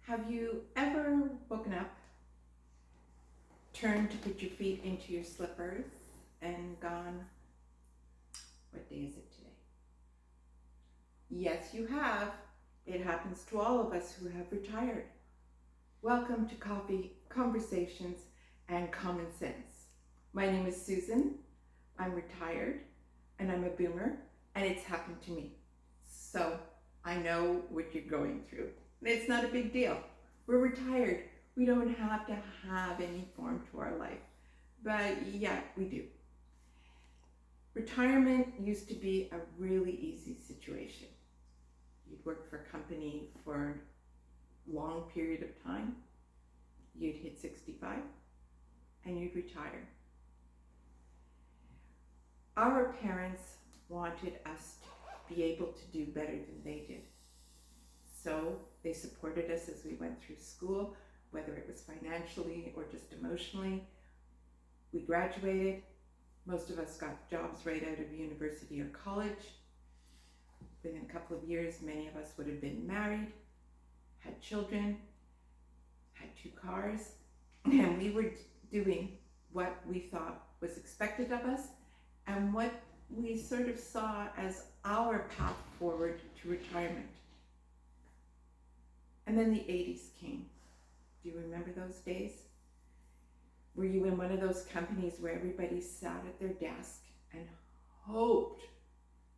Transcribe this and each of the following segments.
Have you ever woken up, turned to put your feet into your slippers, and gone, what day is it today? Yes, you have. It happens to all of us who have retired. Welcome to Coffee, Conversations, and Common Sense. My name is Susan. I'm retired, and I'm a boomer, and it's happened to me. So I know what you're going through. It's not a big deal. We're retired. We don't have to have any form to our life. But yeah, we do. Retirement used to be a really easy situation. You'd work for a company for a long period of time. You'd hit 65 and you'd retire. Our parents wanted us to be able to do better than they did. So they supported us as we went through school, whether it was financially or just emotionally. We graduated. Most of us got jobs right out of university or college. Within a couple of years, many of us would have been married, had children, had 2 cars, and we were doing what we thought was expected of us and what we sort of saw as our path forward to retirement. And then the 80s came. Do you remember those days? Were you in one of those companies where everybody sat at their desk and hoped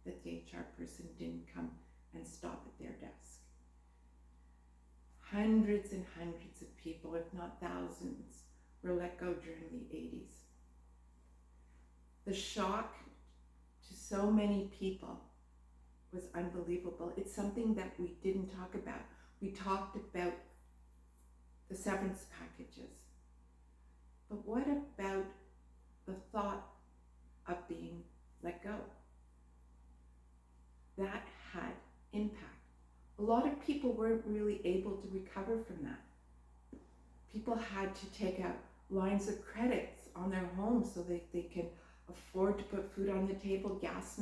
that the HR person didn't come and stop at their desk? Hundreds and hundreds of people, if not thousands, were let go during the 80s. The shock to so many people was unbelievable. It's something that we didn't talk about. We talked about the severance packages. But what about the thought of being let go? That had impact. A lot of people weren't really able to recover from that. People had to take out lines of credits on their homes so they can afford to put food on the table, gas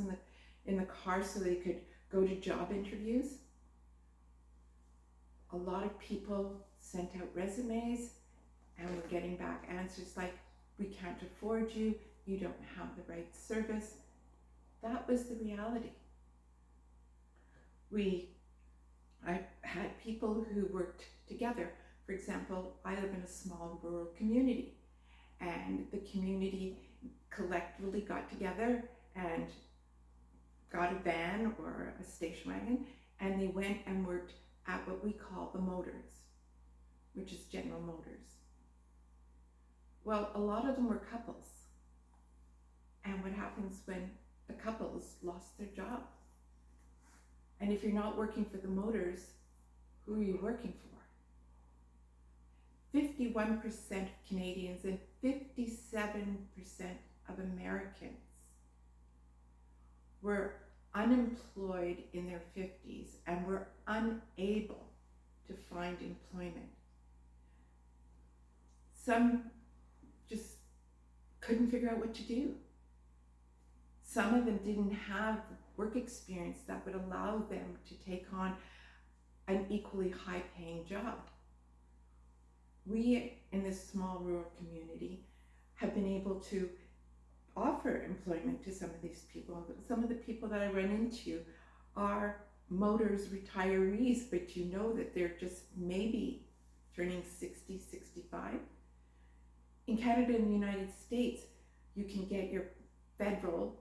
in the car so they could go to job interviews. A lot of people sent out resumes and were getting back answers like, we can't afford you, you don't have the right service. That was the reality. I had people who worked together. For example, I live in a small rural community, and the community collectively got together and got a van or a station wagon, and they went and worked at what we call the Motors, which is General Motors. Well, a lot of them were couples. And what happens when the couples lost their job? And if you're not working for the Motors, who are you working for? 51% of Canadians and 57% of Americans were unemployed in their 50s and were unable to find employment. Some just couldn't figure out what to do. Some of them didn't have work experience that would allow them to take on an equally high-paying job. We, in this small rural community, have been able to offer employment to some of these people. Some of the people that I run into are Motors retirees, but you know that they're just maybe turning 60, 65. In Canada and the United States, you can get your federal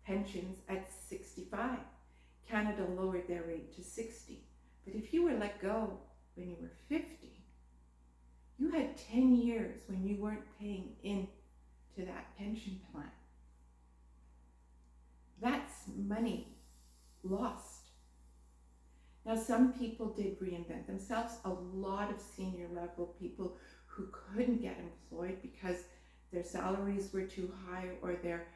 pensions at 65. Canada lowered their rate to 60. But if you were let go when you were 50, you had 10 years when you weren't paying into that pension plan. That's money lost. Now, some people did reinvent themselves. A lot of senior level people who couldn't get employed because their salaries were too high or their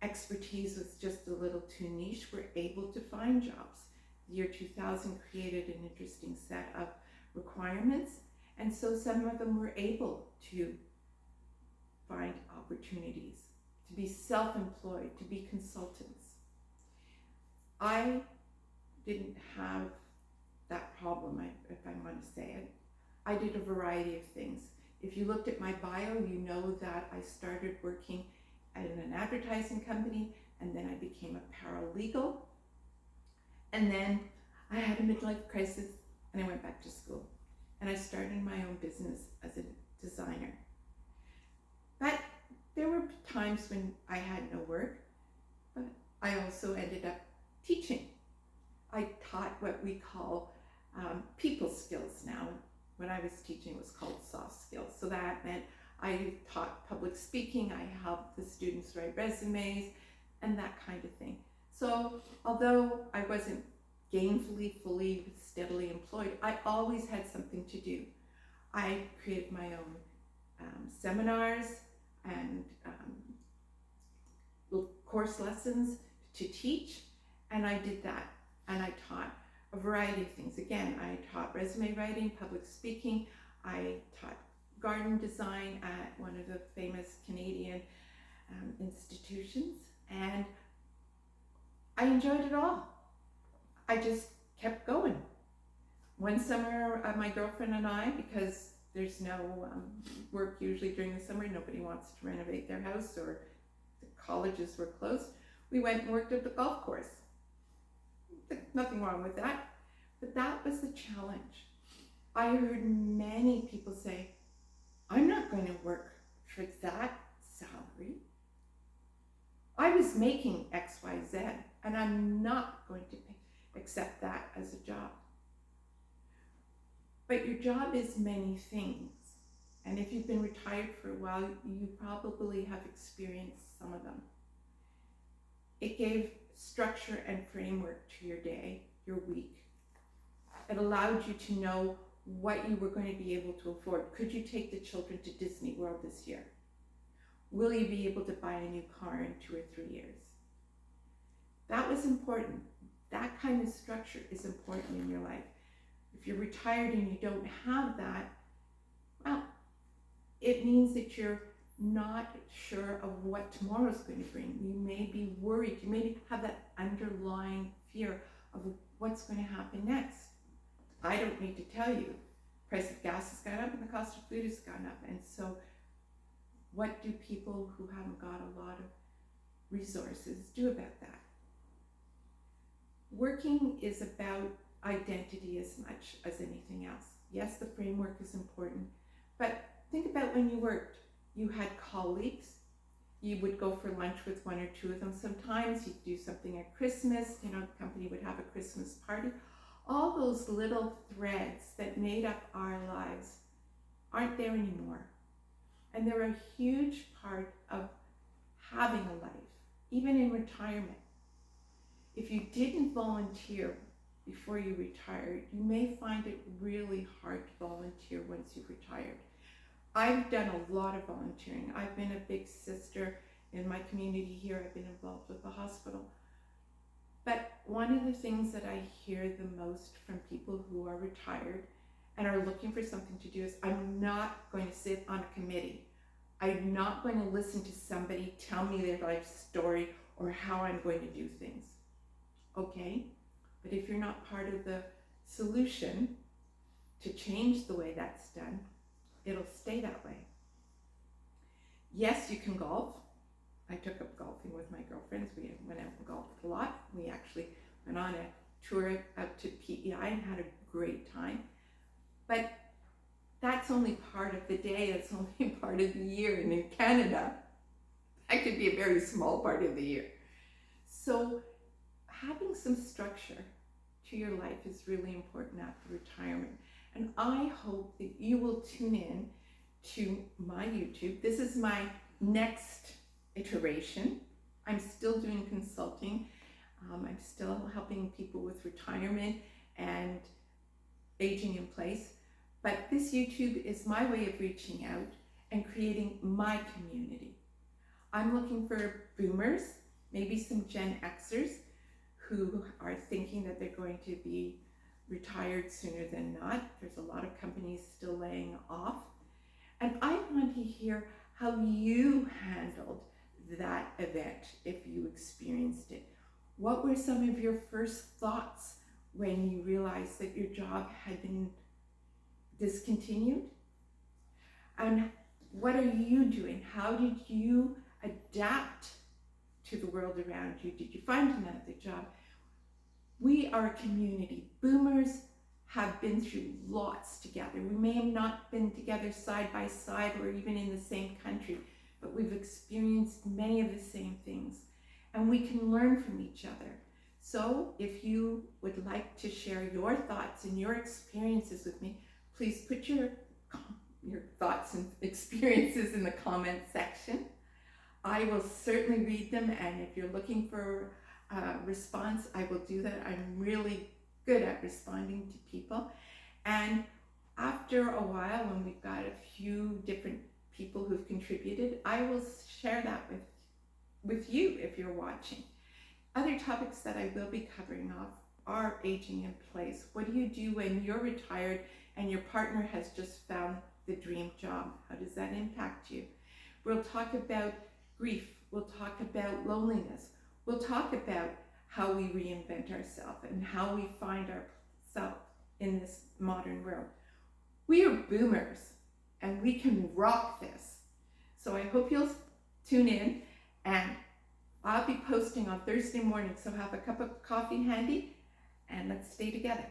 expertise was just a little too niche were able to find jobs. The year 2000 created an interesting set of requirements, and so some of them were able to find opportunities, to be self-employed, to be consultants. I didn't have that problem, if I want to say it. I did a variety of things. If you looked at my bio, you know that I started working at an advertising company, and then I became a paralegal, and then I had a midlife crisis and I went back to school and I started my own business as a designer. But there were times when I had no work, but I also ended up teaching. I taught what we call people skills now. When I was teaching, it was called soft skills. So that meant I taught public speaking, I helped the students write resumes, and that kind of thing. So although I wasn't gainfully, fully, steadily employed, I always had something to do. I created my own seminars and course lessons to teach, and I did that. And I taught a variety of things. Again, I taught resume writing, public speaking, I taught garden design at one of the famous Canadian institutions, and I enjoyed it all. I just kept going. One summer, my girlfriend and I, because there's no work usually during the summer, nobody wants to renovate their house or the colleges were closed, we went and worked at the golf course. Nothing wrong with that, but that was the challenge. I heard many people say, I'm not going to work for that salary. I was making X, Y, Z, and I'm not going to accept that as a job. But your job is many things. And if you've been retired for a while, you probably have experienced some of them. It gave structure and framework to your day, your week. It allowed you to know what you were going to be able to afford. Could you take the children to Disney World this year? Will you be able to buy a new car in 2 or 3 years? That was important. That kind of structure is important in your life. If you're retired and you don't have that, well, it means that you're not sure of what tomorrow's going to bring. You may be worried. You may have that underlying fear of what's going to happen next. I don't need to tell you, the price of gas has gone up and the cost of food has gone up. And so what do people who haven't got a lot of resources do about that? Working is about identity as much as anything else. Yes, the framework is important, but think about when you worked. You had colleagues. You would go for lunch with 1 or 2 of them. Sometimes you'd do something at Christmas. The company would have a Christmas party. All those little threads that made up our lives aren't there anymore. And they're a huge part of having a life, even in retirement. If you didn't volunteer before you retired, you may find it really hard to volunteer once you've retired. I've done a lot of volunteering. I've been a big sister in my community here. I've been involved with the hospital. But one of the things that I hear the most from people who are retired and are looking for something to do is, I'm not going to sit on a committee. I'm not going to listen to somebody tell me their life story or how I'm going to do things. Okay, but if you're not part of the solution to change the way that's done, it'll stay that way. Yes, you can golf. I took up golfing with my girlfriends. We went out and golfed a lot. We actually went on a tour out to PEI and had a great time. But that's only part of the day. That's only part of the year. And in Canada, that could be a very small part of the year. So having some structure to your life is really important after retirement. And I hope that you will tune in to my YouTube. This is my next iteration. I'm still doing consulting. I'm still helping people with retirement and aging in place. But this YouTube is my way of reaching out and creating my community. I'm looking for boomers, maybe some Gen Xers who are thinking that they're going to be retired sooner than not. There's a lot of companies still laying off. And I want to hear how you handled that event if you experienced it. What were some of your first thoughts when you realized that your job had been discontinued? And what are you doing? How did you adapt to the world around you? Did you find another job? We are a community. Boomers have been through lots together. We may have not been together side by side or even in the same country, but we've experienced many of the same things, and we can learn from each other. So if you would like to share your thoughts and your experiences with me, please put your thoughts and experiences in the comment section. I will certainly read them, and if you're looking for a response, I will do that. I'm really good at responding to people. And after a while, when we've got a few different people who've contributed, I will share that with you if you're watching. Other topics that I will be covering off are aging in place. What do you do when you're retired and your partner has just found the dream job? How does that impact you? We'll talk about grief. We'll talk about loneliness. We'll talk about how we reinvent ourselves and how we find ourselves in this modern world. We are boomers and we can rock this. So I hope you'll tune in, and I'll be posting on Thursday morning, so have a cup of coffee handy and let's stay together.